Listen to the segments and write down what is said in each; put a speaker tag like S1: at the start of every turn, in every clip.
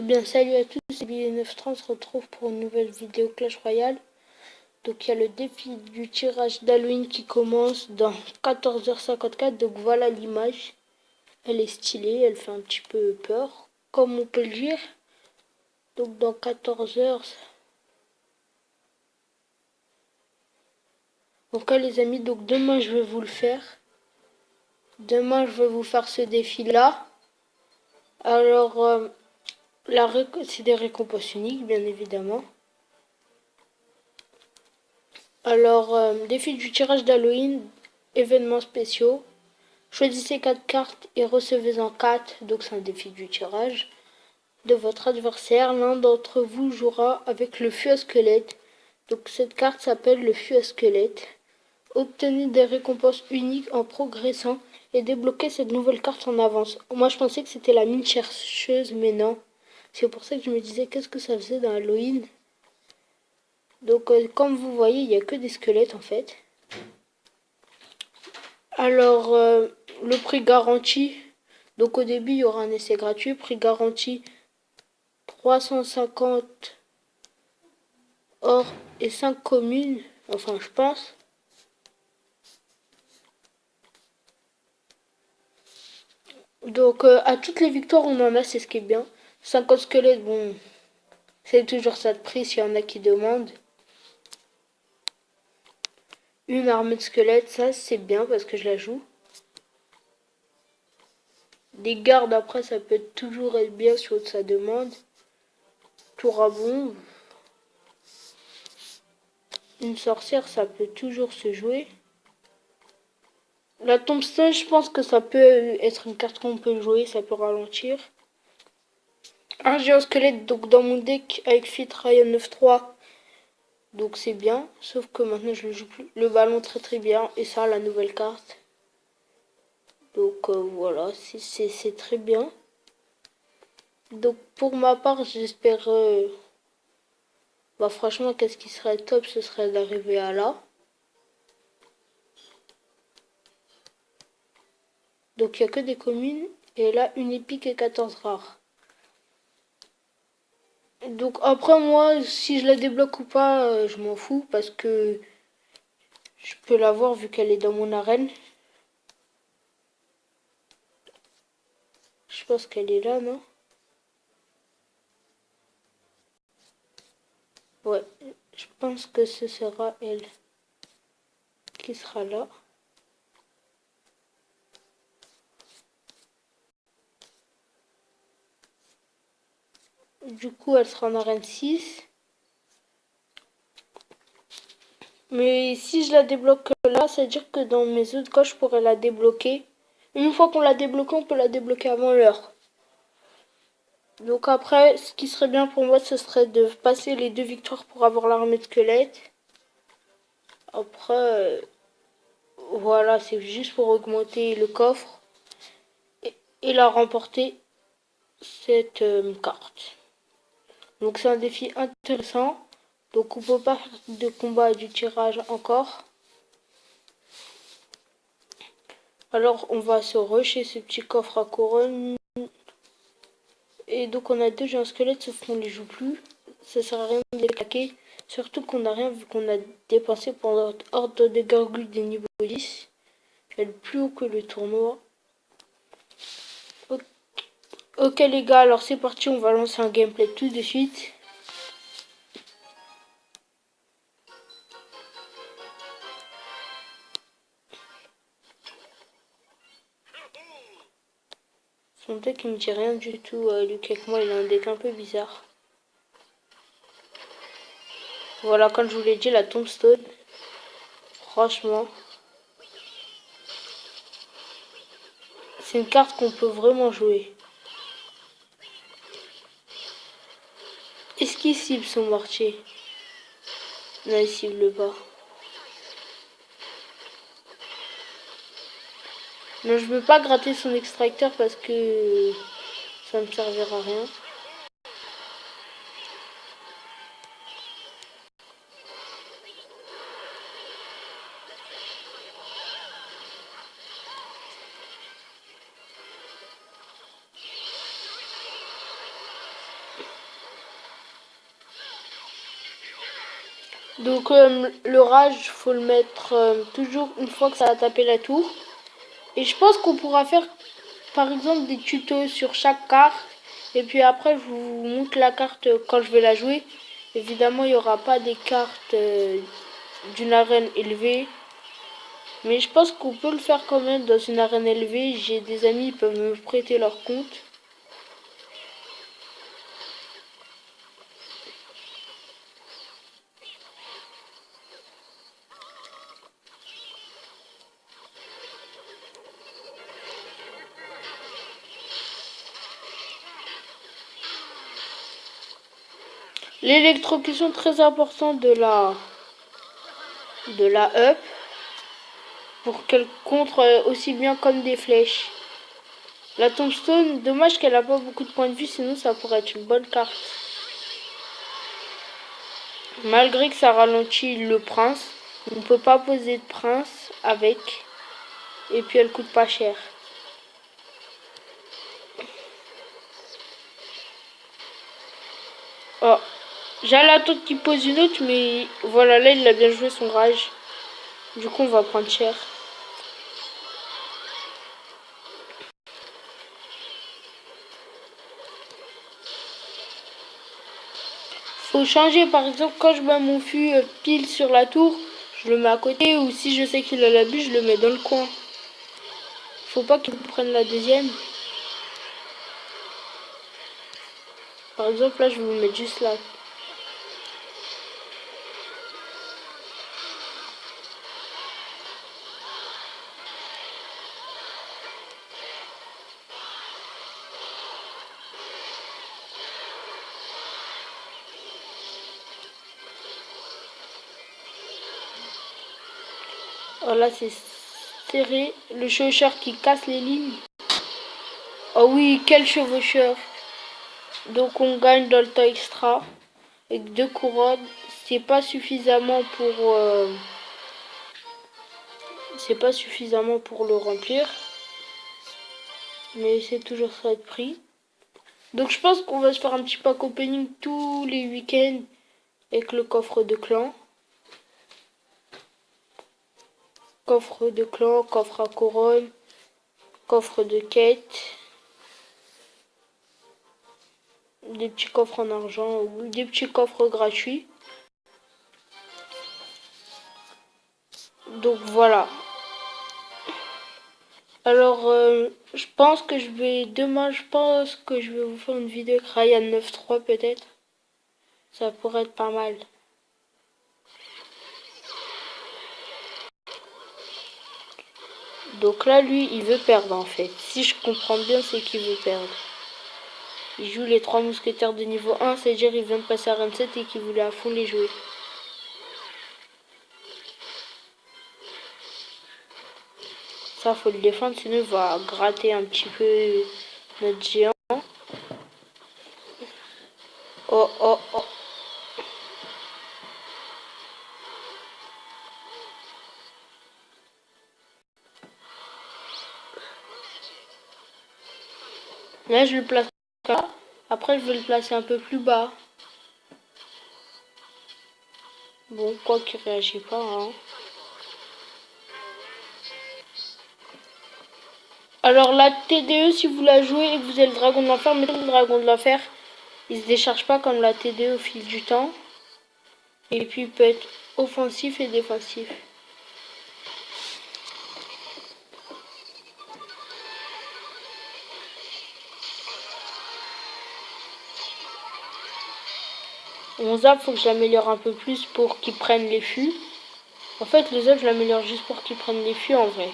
S1: Bien, salut à tous, c'est Billy930, on se retrouve pour une nouvelle vidéo Clash Royale. Donc il y a le défi du tirage d'Halloween qui commence dans 14h54, donc voilà l'image. Elle est stylée, elle fait un petit peu peur, comme on peut le dire. Donc dans 14h... Ok les amis, donc demain je vais vous le faire. Demain je vais vous faire ce défi-là. Alors, c'est des récompenses uniques, bien évidemment. Alors, défi du tirage d'Halloween, événements spéciaux. Choisissez 4 cartes et recevez-en 4, donc c'est un défi du tirage, de votre adversaire. L'un d'entre vous jouera avec le fût à squelette. Donc cette carte s'appelle le fût à squelette. Obtenez des récompenses uniques en progressant et débloquez cette nouvelle carte en avance. Moi je pensais que c'était la mine chercheuse, mais non. C'est pour ça que je me disais qu'est-ce que ça faisait dans Halloween. Donc comme vous voyez, il n'y a que des squelettes en fait. Alors, le prix garanti. Donc au début, il y aura un essai gratuit. Prix garanti 350 or et 5 communes. Enfin, je pense. Donc à toutes les victoires, on en a, c'est ce qui est bien. 50 squelettes, bon, c'est toujours ça de prix s'il y en a qui demandent. Une armée de squelettes, ça c'est bien parce que je la joue. Des gardes après, ça peut toujours être bien si ça demande. Tour à bombe. Une sorcière, ça peut toujours se jouer. La tombstone, je pense que ça peut être une carte qu'on peut jouer, ça peut ralentir. Un géant squelette, donc dans mon deck avec Fit Ryan 9-3. Donc c'est bien, sauf que maintenant je le joue plus. Le ballon très très bien, et ça la nouvelle carte. Donc voilà, c'est très bien. Donc pour ma part, j'espère... bah franchement, qu'est-ce qui serait top, ce serait d'arriver à là. Donc il n'y a que des communes, et là une épique et 14 rares. Donc après moi, si je la débloque ou pas, je m'en fous parce que je peux l'avoir vu qu'elle est dans mon arène. Je pense qu'elle est là, non? Ouais, je pense que ce sera elle qui sera là. Du coup, elle sera en arène 6. Mais si je la débloque là, ça veut dire que dans mes autres coches, je pourrais la débloquer. Une fois qu'on l'a débloquée, on peut la débloquer avant l'heure. Donc après, ce qui serait bien pour moi, ce serait de passer les 2 victoires pour avoir l'armée de squelettes. Après, voilà, c'est juste pour augmenter le coffre et la remporter cette carte. Donc c'est un défi intéressant. Donc on peut pas faire de combat et du tirage encore. Alors on va se rusher ce petit coffre à couronne. Et donc on a 2 géants squelettes sauf qu'on les joue plus. Ça sert à rien de les claquer. Surtout qu'on n'a rien vu qu'on a dépensé pour notre ordre de gargouilles des niveaux 10. Elle est plus haut que le tournoi. Ok les gars, alors c'est parti, on va lancer un gameplay tout de suite. Son deck il me dit rien du tout, Luc avec moi il a un deck un peu bizarre. Voilà, comme je vous l'ai dit, la tombstone. Franchement. C'est une carte qu'on peut vraiment jouer. Est-ce qu'il cible son mortier? Non, il cible pas. Non, je veux pas gratter son extracteur parce que ça me servira à rien. Donc le rage, faut le mettre toujours une fois que ça a tapé la tour. Et je pense qu'on pourra faire par exemple des tutos sur chaque carte. Et puis après, je vous montre la carte quand je vais la jouer. Évidemment, il n'y aura pas des cartes d'une arène élevée. Mais je pense qu'on peut le faire quand même dans une arène élevée. J'ai des amis, ils peuvent me prêter leur compte. L'électrocution très importante de la up pour qu'elle contre aussi bien comme des flèches. La tombstone, dommage qu'elle a pas beaucoup de points de vue, sinon ça pourrait être une bonne carte. Malgré que ça ralentit le prince, on ne peut pas poser de prince avec. Et puis elle coûte pas cher. Oh, j'allais attendre qu'il pose une autre, mais voilà, là il a bien joué son rage. Du coup on va prendre cher. Faut changer, par exemple quand je mets mon fût pile sur la tour, je le mets à côté, ou si je sais qu'il a la bûche, je le mets dans le coin. Faut pas qu'il prenne la deuxième. Par exemple là je vais vous mettre juste là. Oh là c'est serré. Le chevaucheur qui casse les lignes. Oh oui, quel chevaucheur. Donc on gagne dans le temps extra. Avec 2 couronnes. C'est pas suffisamment pour le remplir. Mais c'est toujours ça de prix. Donc je pense qu'on va se faire un petit pack opening tous les week-ends avec le coffre de clan. Coffre de clan, coffre à couronne, coffre de quête. Des petits coffres en argent ou des petits coffres gratuits. Donc voilà. Alors je pense que demain je pense que je vais vous faire une vidéo avec Ryan 9.3 peut-être. Ça pourrait être pas mal. Donc là lui il veut perdre en fait. Si je comprends bien c'est qu'il veut perdre. Il joue les 3 mousquetaires de niveau 1, c'est-à-dire il vient de passer à 27 et qu'il voulait à fond les jouer. Ça faut le défendre sinon il va gratter un petit peu notre géant. Oh oh oh. Là je le place là. Après je vais le placer un peu plus bas. Bon, quoi qu'il réagit pas, hein. Alors la TDE, si vous la jouez et que vous avez le dragon de l'enfer, mettez le dragon de l'enfer. Il se décharge pas comme la TDE au fil du temps. Et puis il peut être offensif et défensif. Mon zap, faut que je l'améliore un peu plus pour qu'il prenne les fûts. En fait, les œufs, je l'améliore juste pour qu'il prenne les fûts en vrai.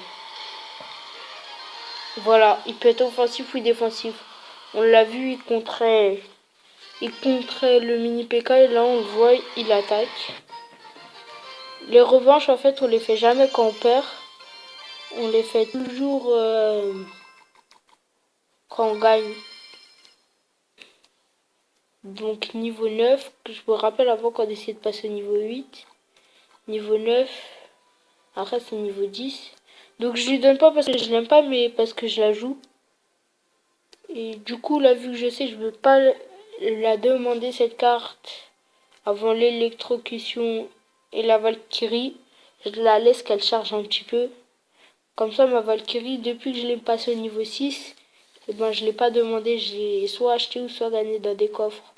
S1: Voilà, il peut être offensif ou défensif. On l'a vu, il contrait le mini PK et là on le voit, il attaque. Les revanches, en fait, on les fait jamais quand on perd. On les fait toujours quand on gagne. Donc niveau 9, je me rappelle avant qu'on essayait de passer au niveau 8. Niveau 9, après c'est niveau 10. Donc je lui donne pas parce que je l'aime pas, mais parce que je la joue. Et du coup, là, vu que je sais, je veux pas la demander cette carte avant l'électrocution et la Valkyrie, je la laisse qu'elle charge un petit peu. Comme ça, ma Valkyrie, depuis que je l'ai passée au niveau 6, et ben, je l'ai pas demandé, je l'ai soit acheté ou soit gagné dans des coffres.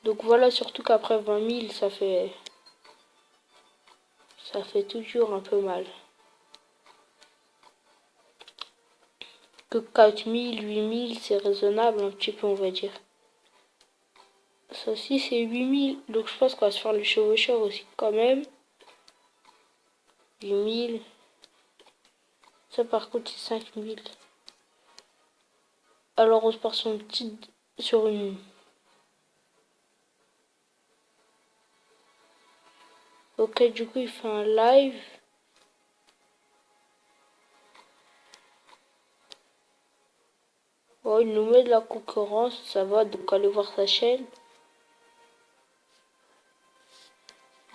S1: Donc voilà, surtout qu'après 20 000, ça fait toujours un peu mal. Que 4 000, 8 000, c'est raisonnable un petit peu, on va dire. Ça aussi, c'est 8 000, donc je pense qu'on va se faire le chevaucheur aussi quand même. 8 000. Ça par contre, c'est 5 000. Alors on se part sur une petite... sur une... Ok, du coup, il fait un live. Oh, il nous met de la concurrence, ça va, donc allez voir sa chaîne.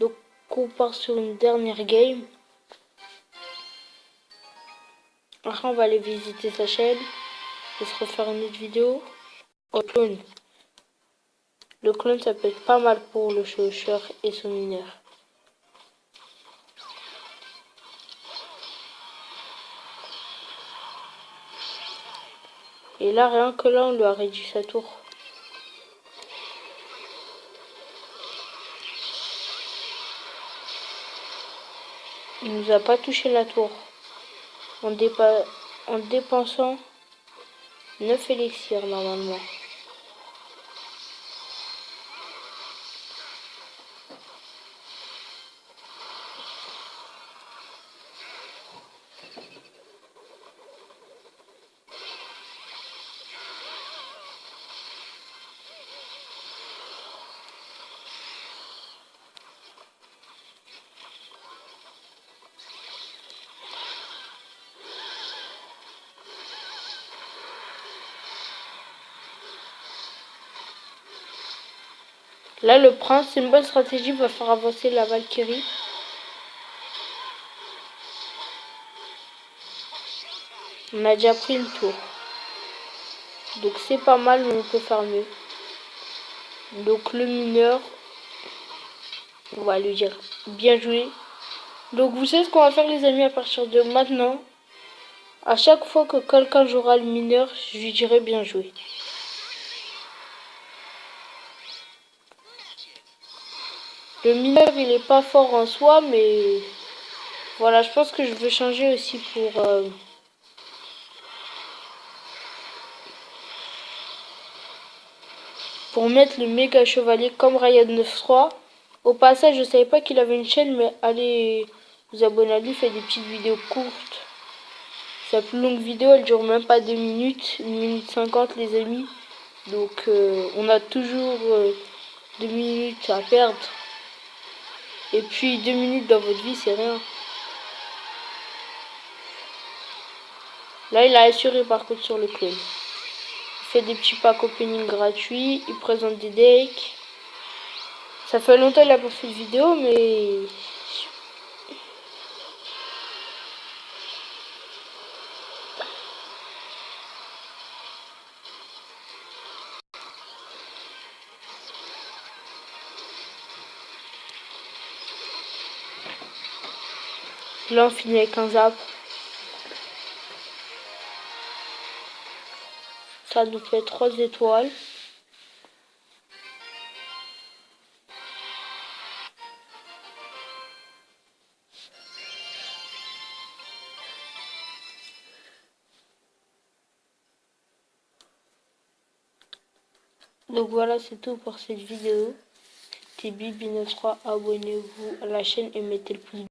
S1: Donc on part sur une dernière game. Après on va aller visiter sa chaîne et se refaire une autre vidéo. Oh, clone. Le clone ça peut être pas mal pour le chauffeur et son mineur. Et là rien que là on lui a réduit sa tour. Il nous a pas touché la tour. En dépensant 9 élixirs normalement. Là le prince, c'est une bonne stratégie, va faire avancer la Valkyrie. On a déjà pris une tour. Donc c'est pas mal, mais on peut faire mieux. Donc le mineur, on va lui dire bien joué. Donc vous savez ce qu'on va faire les amis à partir de maintenant. À chaque fois que quelqu'un jouera le mineur, je lui dirai bien joué. Le mineur il est pas fort en soi, mais voilà, je pense que je veux changer aussi pour mettre le méga chevalier comme Ryan 9.3. Au passage, je savais pas qu'il avait une chaîne, mais allez vous abonner à lui, il fait des petites vidéos courtes. Sa plus longue vidéo, elle dure même pas 2 minutes, 1 minute 50 les amis. Donc on a toujours 2 minutes à perdre. Et puis 2 minutes dans votre vie, c'est rien. Là, il a assuré par contre sur le clone. Il fait des petits packs opening gratuits, il présente des decks. Ça fait longtemps qu'il a pas fait de vidéo, mais... Là, on finit avec un zap. Ça nous fait 3 étoiles. Donc voilà, c'est tout pour cette vidéo. C'était Bibi93, abonnez-vous à la chaîne et mettez le pouce bleu.